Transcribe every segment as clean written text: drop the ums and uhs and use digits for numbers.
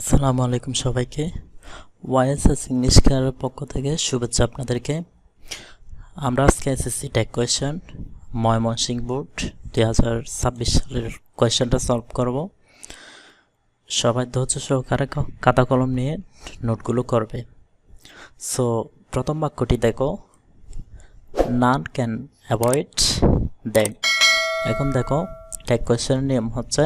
আসসালামু আলাইকুম সবাইকে। ওয়াইএসএস ইংলিশ ক্লাবের পক্ষ থেকে শুভেচ্ছা আপনাদেরকে। আমরা আজকে SSC tech question Mymensingh board 2026 সালের কোয়েশ্চেনটা সলভ করব। সবাই ধৈর্য সহকারে খাতা কলম নিয়ে নোটগুলো করবে। সো প্রথম বাক্যটি দেখো, নান ক্যান অ্যাভয়েড দ্যাট। এখন দেখো টেক কোয়েশ্চেনের নিয়ম হচ্ছে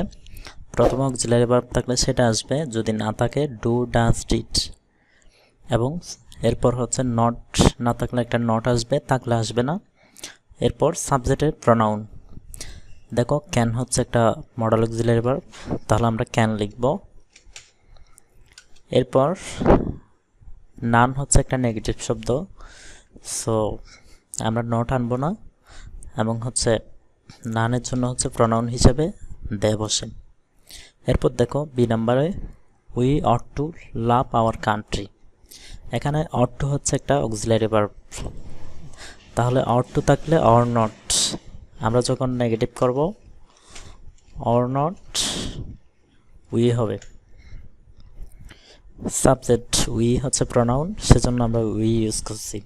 প্রথম অক্সিলারি ভার্ব থাকলে সেটা আসবে, যদি না থাকে ডু ডাজ ডিড, এবং এরপর হচ্ছে নট না থাকলে একটা নট আসবে, থাকলে আসবে না। এরপর সাবজেক্টের প্রোনাউন। দেখো ক্যান হচ্ছে একটা মডেল অক্সিলারি ভার্ব, তাহলে আমরা ক্যান লিখব। এরপর নান হচ্ছে একটা নেগেটিভ শব্দ, সো আমরা নট আনবো না, এবং হচ্ছে নানের জন্য হচ্ছে প্রোনাউন হিসেবে দে বসে। এরপর দেখো বি নাম্বারে, we ought to love our country. এখানে অট টু হচ্ছে একটা অক্সিলারি ভার্ব, তাহলে অট টু থাকলে অর নট, আমরা যখন নেগেটিভ করব অর নট উই হবে। সাবজেক্ট উই হচ্ছে প্রোনাউন, সেজন্য আমরা উই ইউজ করছি।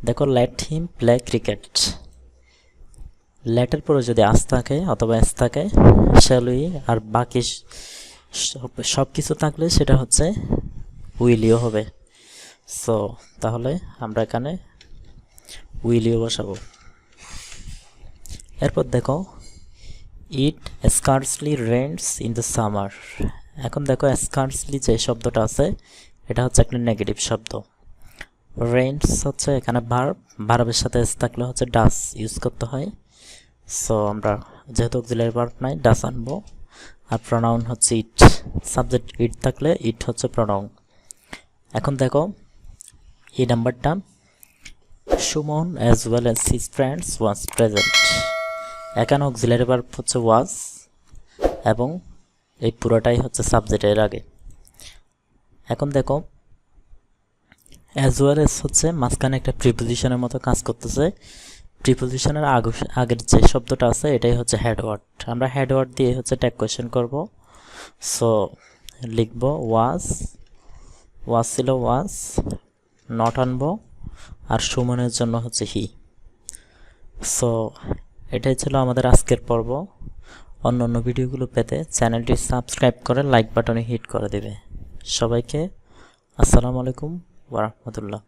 দেখো লেট হিম প্লে ক্রিকেট। লেটের পরে যদি আস থাকে অথবা এস থাকে শ্যাল উই, আর বাকি সব কিছু থাকলে সেটা হচ্ছে উইলিও হবে। সো তাহলে আমরা এখানে উইলিও বসাবো। এরপর দেখো it scarcely rains in the summer. এখন দেখো স্কার্সলি যে শব্দটা আছে এটা হচ্ছে একটা নেগেটিভ শব্দ। রেন্স হচ্ছে এখানে ভার্বের সাথে এস থাকলে হচ্ছে ডাস ইউজ করতে হয়। সো আমরা যেহেতু অক্সিলারি ভার্ব নাই ডাস আনবো, আর প্রোনাউন হচ্ছে ইট। সাবজেক্ট ইট থাকলে ইট হচ্ছে প্রোনাউন। এখন দেখো এই নাম্বারটা, Suman as well as his friends was present. এখানে অক্সিলারি ভার্ব হচ্ছে ওয়াজ, এবং এই পুরোটাই হচ্ছে সাবজেক্টের আগে। এখন দেখো অ্যাজ ওয়েল অ্যাজ হচ্ছে মাঝখানে একটা প্রিপোজিশনের মতো কাজ করতেছে। প্রিপোজিশনের আগের যে শব্দটা আছে এটাই হচ্ছে হেডওয়ার্ড। আমরা হেডওয়ার্ড দিয়ে হচ্ছে ট্যাগ কোয়েশ্চেন করব। সো লিখব ওয়াজ, ওয়াজ ছিল ওয়াজ, নট আনবো, আর সুমনের জন্য হচ্ছে হি। সো এটাই ছিল আমাদের আজকের পর্ব। অন্য অন্য ভিডিওগুলো পেতে চ্যানেলটি সাবস্ক্রাইব করে লাইক বাটনে হিট করে দেবে। সবাইকে আসসালামু আলাইকুম ওয়া রাহমাতুল্লাহ।